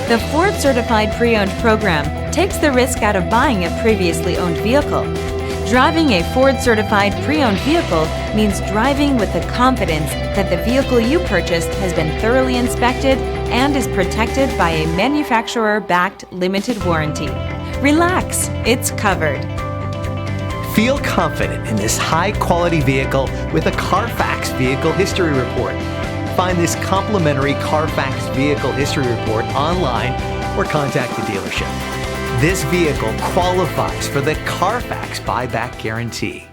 The Ford Certified Pre-Owned program takes the risk out of buying a previously owned vehicle. Driving a Ford Certified Pre-Owned vehicle means driving with the confidence that the vehicle you purchased has been thoroughly inspected and is protected by a manufacturer-backed limited warranty. Relax, it's covered. Feel confident in this high-quality vehicle with a Carfax Vehicle History Report. Find this complimentary Carfax Vehicle History Report online or contact the dealership. This vehicle qualifies for the Carfax Buyback Guarantee.